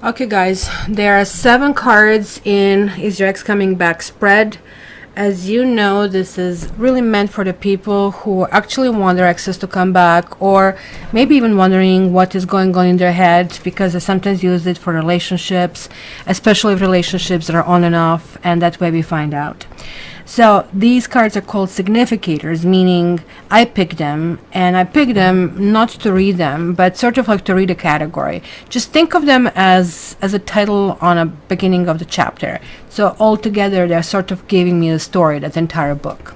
Okay, guys, there are 7 cards in Is Your Ex Coming Back spread. As you know, this is really meant for the people who actually want their exes to come back, or maybe even wondering what is going on in their head, because they sometimes use it for relationships, especially relationships that are on and off, and that way we find out. So these cards are called significators, meaning I pick them, and I pick them not to read them, but sort of like to read a category. Just think of them as a title on a beginning of the chapter. So altogether, they're sort of giving me the story, that entire book.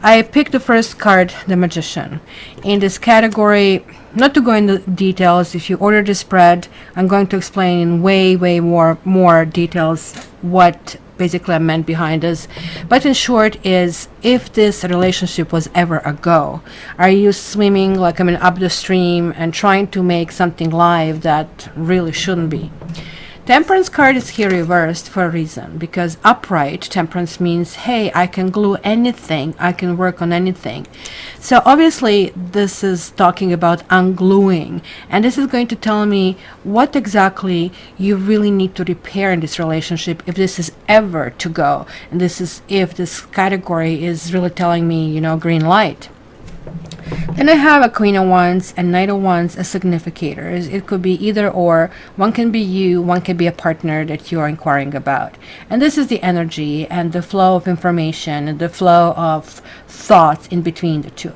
I picked the first card, the Magician. In this category, not to go into details, if you order the spread, I'm going to explain in way more details what basically I meant behind this. But in short is, if this relationship was ever a go, are you swimming like up the stream and trying to make something live that really shouldn't be? Temperance card is here reversed for a reason, because upright temperance means, hey, I can glue anything, I can work on anything. So obviously this is talking about ungluing, and this is going to tell me what exactly you really need to repair in this relationship if this is ever to go. And this is if this category is really telling me, green light. Then I have a Queen of Wands and Knight of Wands as significators. It could be either or. One can be you, one can be a partner that you are inquiring about. And this is the energy and the flow of information and the flow of thoughts in between the two.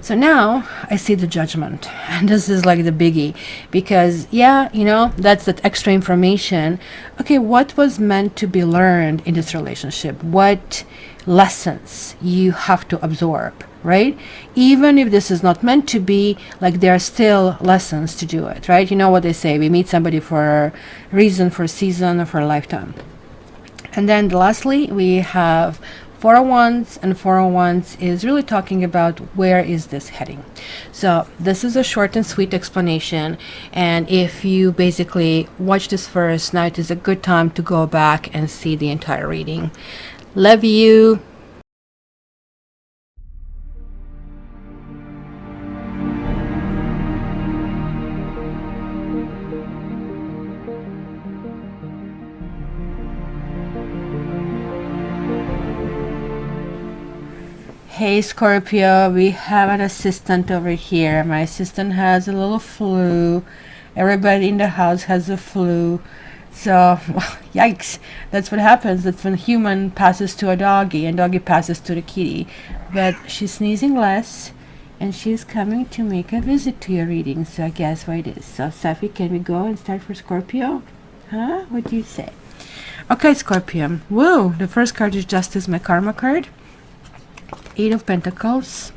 So now I see the Judgment, and this is like the biggie, because that's that extra information. Okay, what was meant to be learned in this relationship? What lessons you have to absorb, right? Even if this is not meant to be, like, there are still lessons to do it, right? You know what they say, we meet somebody for a reason, for a season, or for a lifetime. And then lastly, we have 4 of Wands, and 4 of Wands is really talking about where is this heading. So this is a short and sweet explanation, and if you basically watch this first, now it is a good time to go back and see the entire reading. Love you. Hey Scorpio, we have an assistant over here. My assistant has a little flu. Everybody in the house has a flu. So, yikes. That's what happens. That's when a human passes to a doggy and doggy passes to the kitty. But she's sneezing less, and she's coming to make a visit to your reading. So I guess what it is. So Safi, can we go and start for Scorpio? Huh? What do you say? Okay, Scorpio. Whoa, the first card is Justice, my karma card. 8 of Pentacles.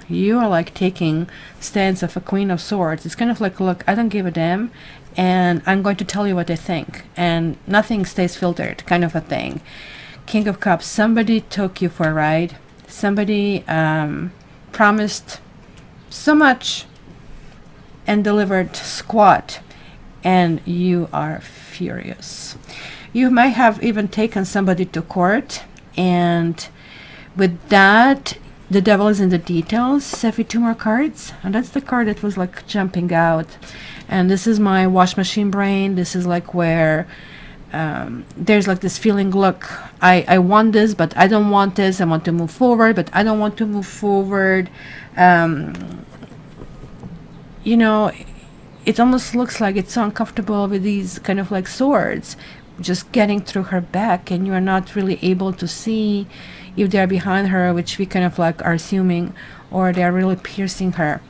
You are like taking stance of a Queen of Swords. It's kind of like, look, I don't give a damn, and I'm going to tell you what I think, and nothing stays filtered, kind of a thing. King of Cups. Somebody took you for a ride. Somebody promised so much and delivered squat, and you are furious. You might have even taken somebody to court, and with that, the devil is in the details. Sefi, 2 more cards, and that's the card that was like jumping out. And this is my wash machine brain. This is like where there's like this feeling, look, I want this, but I don't want this. I want to move forward, but I don't want to move forward. It almost looks like it's so uncomfortable with these kind of like swords just getting through her back, and you are not really able to see if they're behind her, which we kind of like are assuming, or they're really piercing her.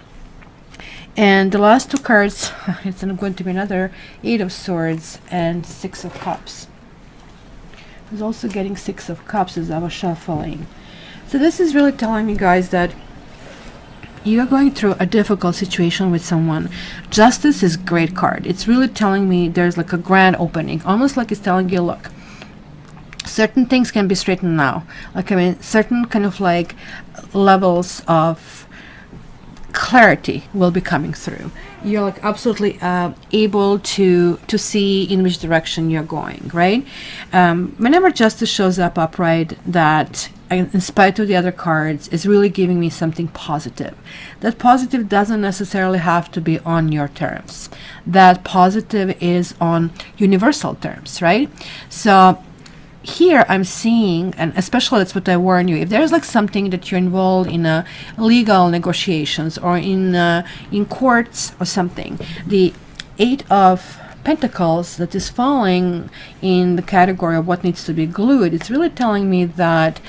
And the last 2 cards, it's going to be another 8 of Swords and 6 of Cups. I was also getting 6 of Cups as I was shuffling. So this is really telling me, guys, that you are going through a difficult situation with someone. Justice is a great card. It's really telling me there's like a grand opening, almost like it's telling you, look, certain things can be straightened now. Certain kind of like levels of clarity will be coming through. You're like absolutely able to see in which direction you're going, right? Whenever justice shows up upright, that in spite of the other cards, is really giving me something positive. That positive doesn't necessarily have to be on your terms. That positive is on universal terms, right? So here I'm seeing, and especially that's what I warn you, if there's like something that you're involved in legal negotiations or in courts or something, the Eight of Pentacles that is falling in the category of what needs to be glued, it's really telling me that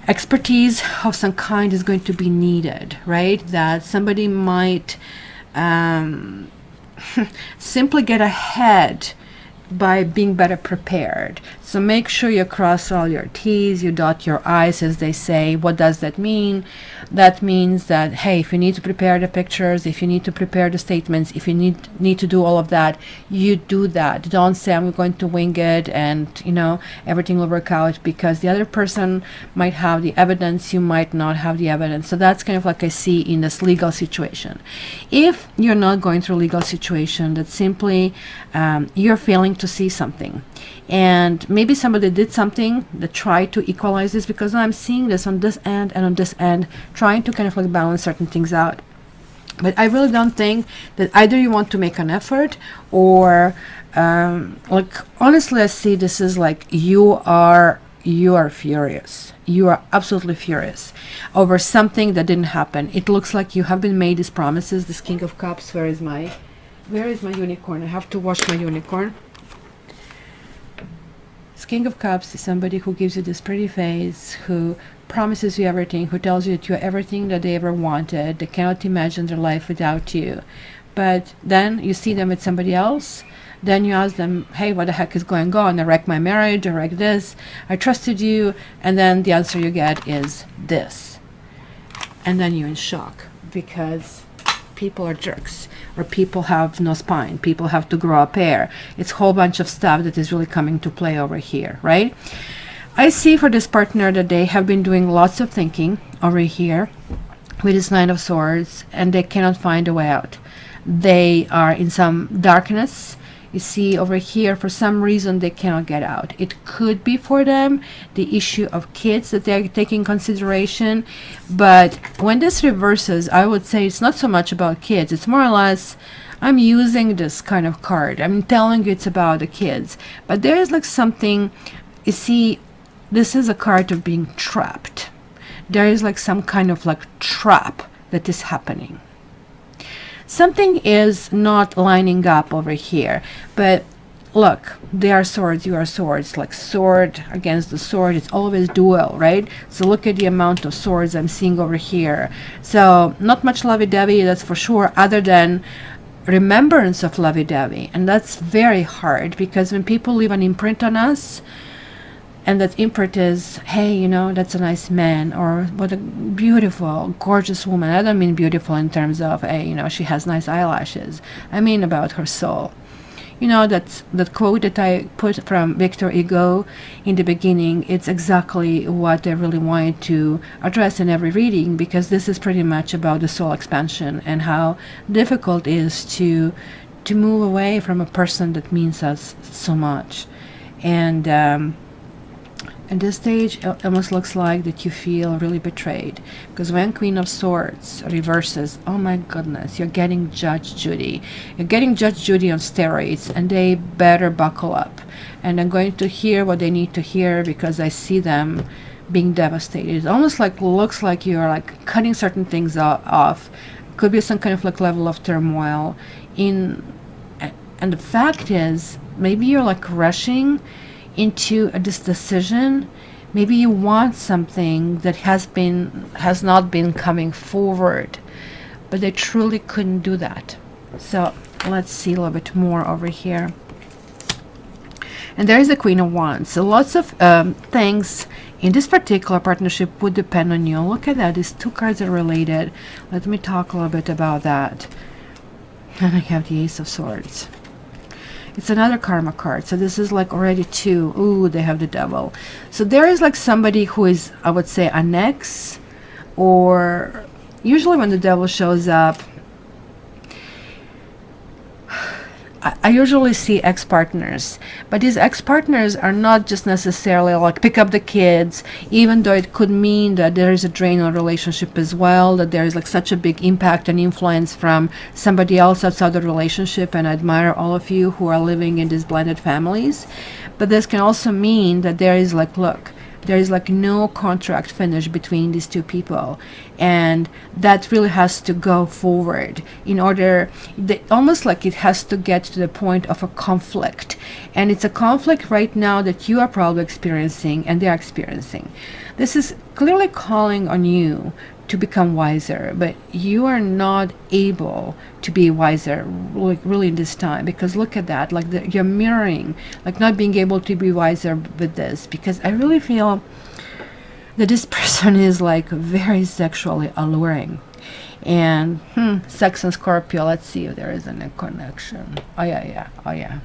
expertise of some kind is going to be needed, right? That somebody might simply get ahead by being better prepared. So make sure you cross all your T's, you dot your I's, as they say. What does that mean? That means that, hey, if you need to prepare the pictures, if you need to prepare the statements, if you need to do all of that, you do that. Don't say, I'm going to wing it and, everything will work out, because the other person might have the evidence, you might not have the evidence. So that's kind of like I see in this legal situation. If you're not going through a legal situation, that's simply you're failing to see something. And maybe somebody did something that tried to equalize this, because I'm seeing this on this end and on this end, trying to kind of like balance certain things out. But I really don't think that either you want to make an effort or honestly, I see this is like you are furious. You are absolutely furious over something that didn't happen. It looks like you have been made these promises. This King of Cups, where is my unicorn? I have to wash my unicorn. King of Cups is somebody who gives you this pretty face, who promises you everything, who tells you that you're everything that they ever wanted. They cannot imagine their life without you. But then you see them with somebody else. Then you ask them, hey, what the heck is going on? I wrecked my marriage, I wrecked this, I trusted you. And then the answer you get is this. And then you're in shock, because people are jerks, or people have no spine, people have to grow a pair. It's a whole bunch of stuff that is really coming to play over here, right? I see for this partner that they have been doing lots of thinking over here with this Nine of Swords, and they cannot find a way out. They are in some darkness. You see over here, for some reason, they cannot get out. It could be for them the issue of kids that they're taking consideration. But when this reverses, I would say it's not so much about kids. It's more or less, I'm using this kind of card. I'm telling you it's about the kids. But there is like something, you see, this is a card of being trapped. There is like some kind of like trap that is happening. Something is not lining up over here. But look, they are swords, you are swords. Like sword against the sword, it's always dual, right? So look at the amount of swords I'm seeing over here. So not much lovey-dovey, that's for sure, other than remembrance of lovey-dovey. And that's very hard, because when people leave an imprint on us, and that imprint is, hey, that's a nice man, or what a beautiful, gorgeous woman. I don't mean beautiful in terms of, hey, she has nice eyelashes. I mean about her soul. That quote that I put from Victor Hugo in the beginning, it's exactly what I really wanted to address in every reading, because this is pretty much about the soul expansion and how difficult it is to move away from a person that means us so much. And at this stage, it almost looks like that you feel really betrayed, because when Queen of Swords reverses, oh my goodness, you're getting Judge Judy. You're getting Judge Judy on steroids, and they better buckle up. And I'm going to hear what they need to hear, because I see them being devastated. It almost like looks like you're like cutting certain things off. Could be some kind of like level of turmoil in, and the fact is, maybe you're like rushing into this decision. Maybe you want something that has not been coming forward, but they truly couldn't do that. So let's see a little bit more over here. And there is the Queen of Wands. So lots of things in this particular partnership would depend on you. Look at that, these two cards are related. Let me talk a little bit about that. And I have the Ace of Swords. It's another karma card. So this is like already two. Ooh, they have the Devil. So there is like somebody who is, I would say, an ex, or usually when the Devil shows up, I usually see ex-partners, but these ex-partners are not just necessarily like pick up the kids, even though it could mean that there is a drain on relationship as well, that there is like such a big impact and influence from somebody else outside the relationship. And I admire all of you who are living in these blended families. But this can also mean that there is like, look, there is like no contract finish between these two people, and that really has to go forward in order, almost like it has to get to the point of a conflict. And it's a conflict right now that you are probably experiencing and they're experiencing. This is clearly calling on you to become wiser, but you are not able to be wiser like really in this time, because look at that, like you're mirroring, like not being able to be wiser with this, because I really feel that this person is like very sexually alluring. And sex and Scorpio, let's see if there is a connection. Oh yeah.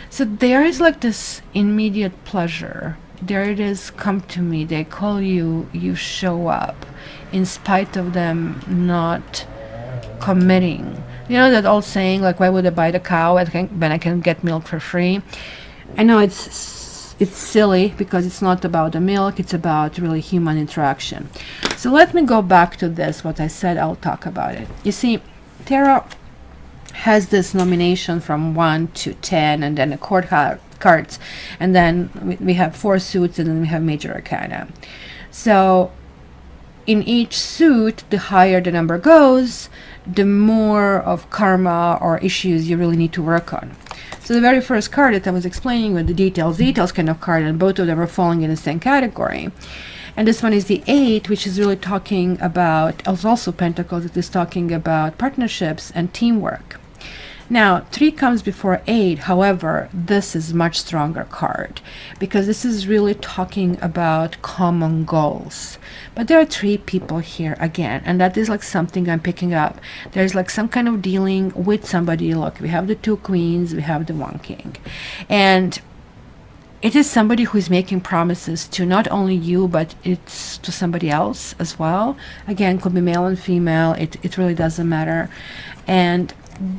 So there is like this immediate pleasure. There it is, come to me, they call you, you show up in spite of them not committing. You know that old saying, like, why would I buy the cow when I can get milk for free? I know it's silly, because it's not about the milk, it's about really human interaction. So let me go back to this, what I said, I'll talk about it. You see, tarot has this nomination from 1 to 10, and then a court cards, and then we have 4 suits, and then we have major arcana. So in each suit, the higher the number goes, the more of karma or issues you really need to work on. So the very first card that I was explaining with the details kind of card, and both of them are falling in the same category. And this one is the 8, which is really talking about, also Pentacles, it is talking about partnerships and teamwork. Now, 3 comes before 8. However, this is much stronger card, because this is really talking about common goals. But there are 3 people here again, and that is like something I'm picking up. There's like some kind of dealing with somebody. Look, we have the 2 queens, we have the 1 king. And it is somebody who is making promises to not only you, but it's to somebody else as well. Again, could be male and female. It really doesn't matter. And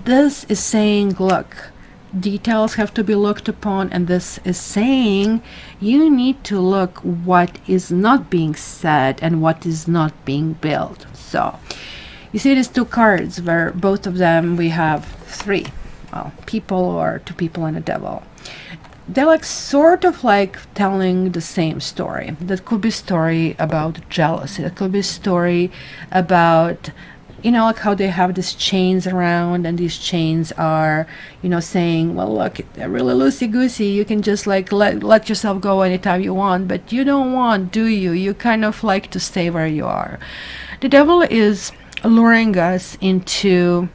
this is saying, look, details have to be looked upon, and this is saying you need to look what is not being said and what is not being built. So you see these 2 cards where both of them we have 3, well, people, or 2 people and a devil. They're like sort of like telling the same story. That could be a story about jealousy. That could be a story about, you know, like how they have these chains around, and these chains are, you know, saying, well, look, they're really loosey-goosey. You can just like let yourself go anytime you want, but you don't want, do you? You kind of like to stay where you are. The devil is luring us into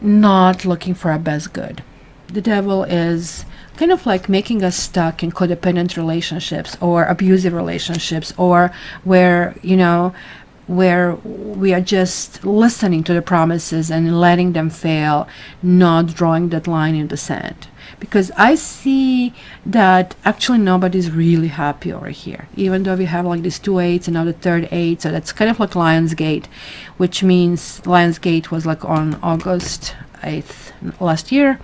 not looking for our best good. The devil is kind of like making us stuck in codependent relationships or abusive relationships, or where, you know, where we are just listening to the promises and letting them fail, not drawing that line in the sand. Because I see that actually nobody's really happy over here, even though we have like these 2 8s and now the 3rd 8. So that's kind of like Lionsgate, which means Lionsgate was like on August 8th last year.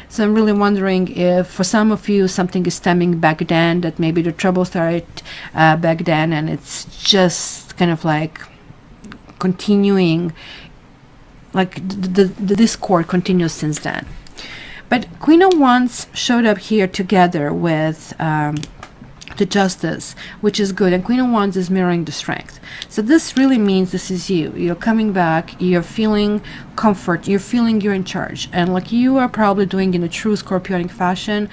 So I'm really wondering if for some of you something is stemming back then, that maybe the trouble started back then, and it's just kind of like continuing, like the discord continues since then. But Queen of Wands showed up here together with the Justice, which is good, and Queen of Wands is mirroring the Strength. So this really means this is you. You're coming back, you're feeling comfort, you're feeling you're in charge, and like you are probably doing in a true Scorpionic fashion,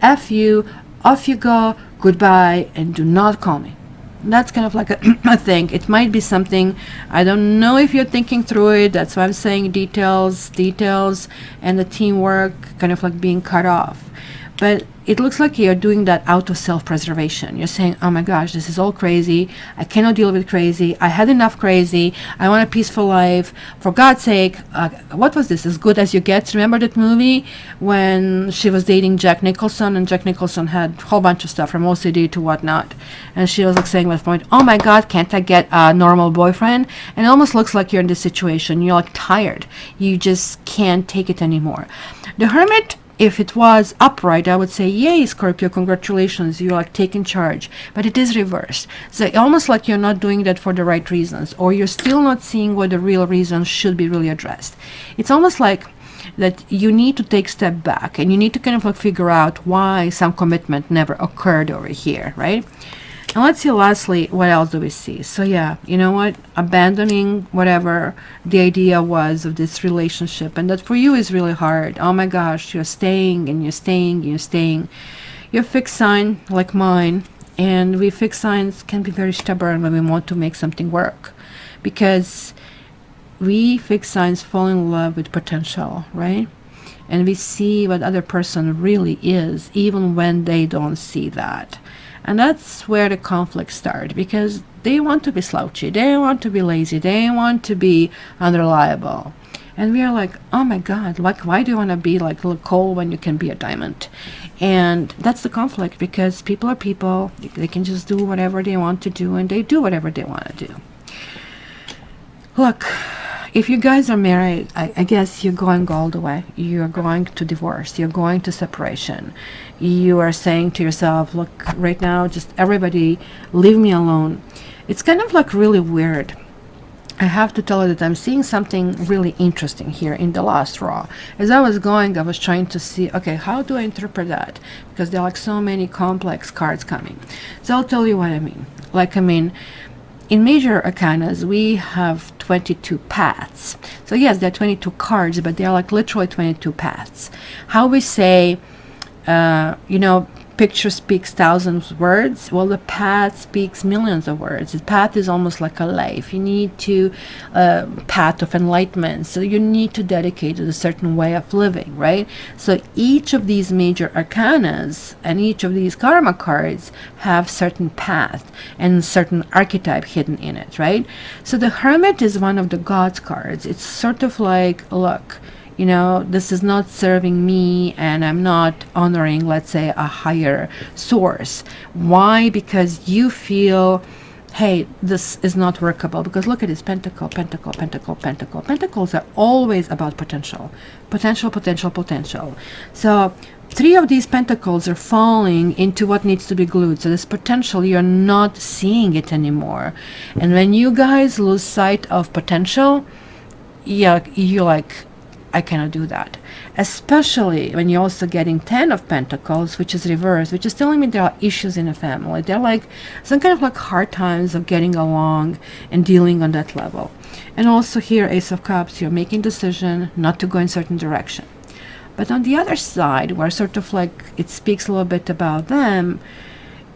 F you, off you go, goodbye, and do not call me. That's kind of like a thing. It might be something, I don't know if you're thinking through it. That's why I'm saying details, and the teamwork kind of like being cut off. But it looks like you're doing that out of self-preservation. You're saying, oh my gosh, this is all crazy. I cannot deal with crazy. I had enough crazy. I want a peaceful life. For God's sake, what was this? As Good as You Get? Remember that movie when she was dating Jack Nicholson, and Jack Nicholson had a whole bunch of stuff from OCD to whatnot. And she was like saying at the point, oh my God, can't I get a normal boyfriend? And it almost looks like you're in this situation. You're like tired. You just can't take it anymore. The Hermit, if it was upright, I would say, yay, Scorpio, congratulations, you're like taking charge. But it is reversed. So almost like you're not doing that for the right reasons, or you're still not seeing what the real reasons should be really addressed. It's almost like that you need to take a step back, and you need to kind of like figure out why some commitment never occurred over here, right? And let's see, lastly, what else do we see? So yeah, you know what? Abandoning whatever the idea was of this relationship, and that for you is really hard. Oh my gosh, you're staying and you're staying and you're staying. You're a fixed sign like mine, and we fixed signs can be very stubborn when we want to make something work, because we fixed signs fall in love with potential, right? And we see what other person really is, even when they don't see that. And that's where the conflicts start, because they want to be slouchy, they want to be lazy, they want to be unreliable. And we are like, oh my God, like, why do you want to be like a little coal when you can be a diamond? And that's the conflict, because people are people. They can just do whatever they want to do, and they do whatever they want to do. Look, if you guys are married, I guess you're going all the way. You're going to divorce. You're going to separation. You are saying to yourself, look, right now, just everybody, leave me alone. It's kind of like really weird. I have to tell you that I'm seeing something really interesting here in the last row. As I was going, I was trying to see, okay, how do I interpret that? Because there are like so many complex cards coming. So I'll tell you what I mean. In major arcanas, we have 22 paths. So yes, there are 22 cards, but they are like literally 22 paths. How we say, picture speaks thousands of words. Well, the path speaks millions of words. The path is almost like a life. You need to path of enlightenment. So you need to dedicate to a certain way of living, right? So each of these major arcanas and each of these karma cards have certain path and certain archetype hidden in it, right? So the Hermit is one of the God's cards. It's sort of like, look, this is not serving me, and I'm not honoring, let's say, a higher source. Why? Because you feel, hey, this is not workable. Because look at this, pentacle, pentacle, pentacle, pentacle. Pentacles are always about potential. Potential, potential, potential. So 3 of these pentacles are falling into what needs to be glued. So this potential, you're not seeing it anymore. And when you guys lose sight of potential, you're like, I cannot do that. Especially when you're also getting 10 of Pentacles, which is reversed, which is telling me there are issues in the family. They're like some kind of like hard times of getting along and dealing on that level. And also here, Ace of Cups, you're making decision not to go in certain direction. But on the other side, where sort of like it speaks a little bit about them,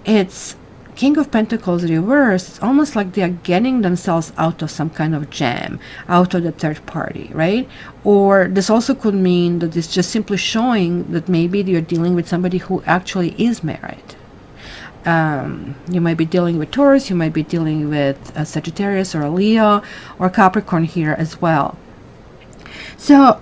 it's King of Pentacles reversed. It's almost like they are getting themselves out of some kind of jam, out of the third party, right? Or this also could mean that it's just simply showing that maybe you're dealing with somebody who actually is married. You might be dealing with Taurus, you might be dealing with a Sagittarius or a Leo or Capricorn here as well. So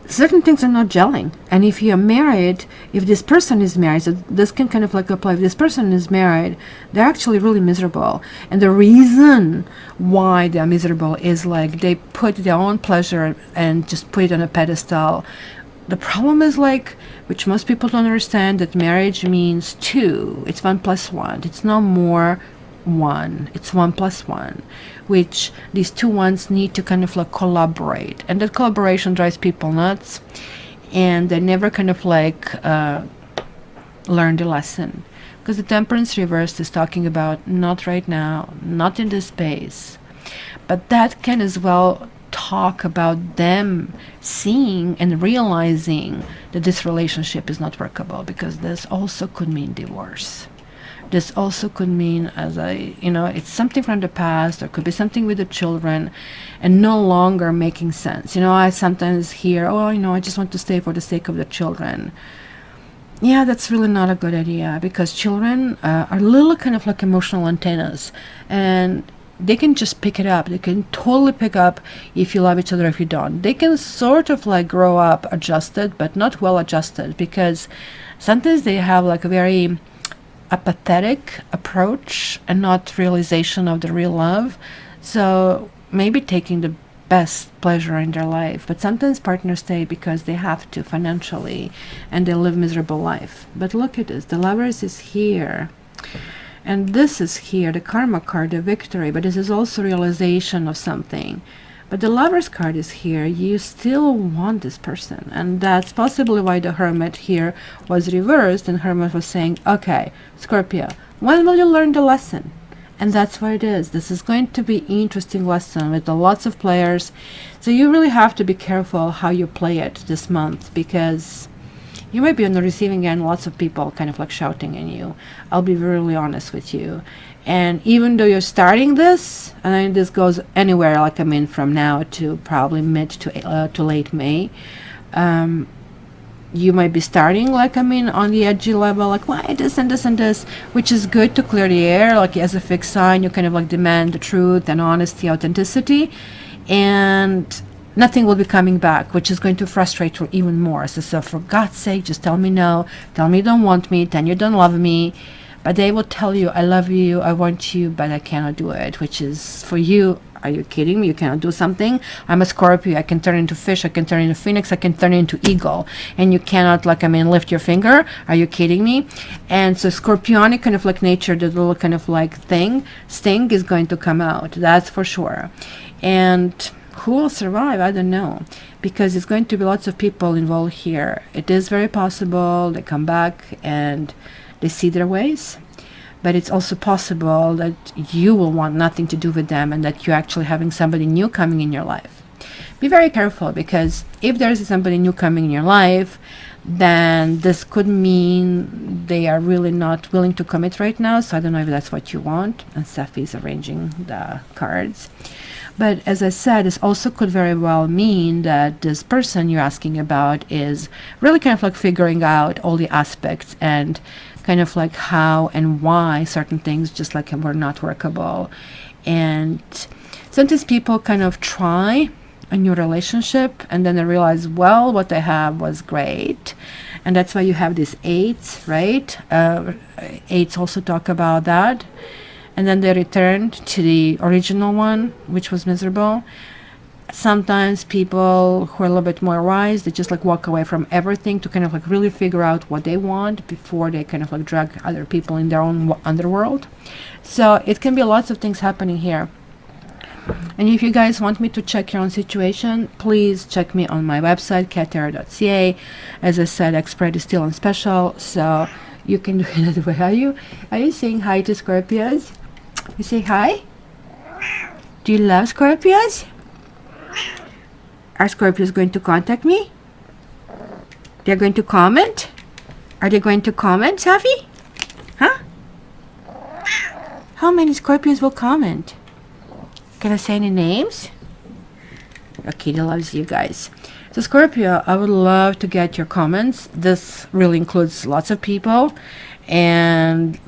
certain things are not gelling. And if you're married, if this person is married, so this can kind of like apply. If this person is married, they're actually really miserable. And the reason why they're miserable is like they put their own pleasure and just put it on a pedestal. The problem is like, which most people don't understand, that marriage means 2. It's 1 plus 1. It's no more 1. It's 1 plus 1. Which these 2 ones need to kind of like collaborate, and that collaboration drives people nuts, and they never kind of like learn the lesson, because the Temperance reverse is talking about not right now, not in this space. But that can as well talk about them seeing and realizing that this relationship is not workable, because this also could mean divorce. This also could mean, it's something from the past, or could be something with the children and no longer making sense. I sometimes hear, I just want to stay for the sake of the children. yeah, that's really not a good idea, because children are little kind of like emotional antennas, and they can just pick it up. They can totally pick up if you love each other, if you don't. They can sort of like grow up adjusted, but not well adjusted, because sometimes they have like a very apathetic approach and not realization of the real love. So maybe taking the best pleasure in their life, but sometimes partners stay because they have to financially, and they live miserable life. But look at this, the Lovers is here, and this is here, the Karma card, the Victory, but this is also realization of something. But the Lovers card is here. You still want this person, and that's possibly why the Hermit here was reversed, and Hermit was saying, okay, Scorpio, when will you learn the lesson? And that's what it is. This is going to be interesting lesson with lots of players. So you really have to be careful how you play it this month, because you might be on the receiving end, lots of people kind of like shouting at you. I'll be really honest with you. And even though you're starting this, and this goes anywhere, like I mean from now to probably mid to late May, you might be starting, like I mean, on the edgy level, like why this and this and this, which is good to clear the air. Like as a fixed sign, you kind of like demand the truth and honesty, authenticity, and nothing will be coming back, which is going to frustrate you even more. So for God's sake, just tell me no, tell me you don't want me, then you don't love me. But they will tell you, I love you, I want you, but I cannot do it, which is for you. Are you kidding me? You cannot do something? I'm a Scorpio. I can turn into fish. I can turn into phoenix. I can turn into eagle. And you cannot, like, I mean, lift your finger. Are you kidding me? And so Scorpionic kind of like nature, the little kind of like sting is going to come out. That's for sure. And who will survive? I don't know. Because it's going to be lots of people involved here. It is very possible they come back and they see their ways. But it's also possible that you will want nothing to do with them, and that you're actually having somebody new coming in your life. Be very careful, because if there is somebody new coming in your life, then this could mean they are really not willing to commit right now. So I don't know if that's what you want. And Safi is arranging the cards. But as I said, this also could very well mean that this person you're asking about is really kind of like figuring out all the aspects and kind of like how and why certain things just like were not workable. And sometimes people kind of try a new relationship and then they realize, well, what I have was great. And that's why you have these eights, right? Eights also talk about that. And then they returned to the original one, which was miserable. Sometimes people who are a little bit more wise, they just like walk away from everything to kind of like really figure out what they want before they kind of like drag other people in their own underworld. So it can be lots of things happening here. And if you guys want me to check your own situation, please check me on my website, catera.ca. As I said, Expert is still on special, so you can do it that way. Are you saying hi to Scorpios? You say hi? Do you love Scorpios? Are Scorpios going to contact me? They're going to comment? Are they going to comment, Safi? Huh? How many Scorpios will comment? Can I say any names? Kitty loves you guys. So Scorpio, I would love to get your comments. This really includes lots of people and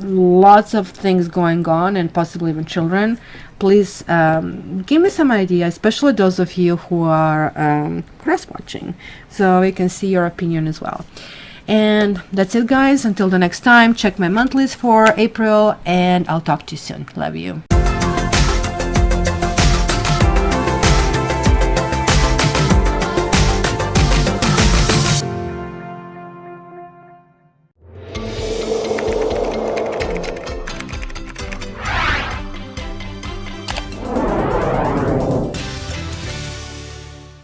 lots of things going on, and possibly even children. Please give me some idea, especially those of you who are cross-watching, so we can see your opinion as well. And that's it, guys. Until the next time, check my monthlies for April, and I'll talk to you soon. Love you.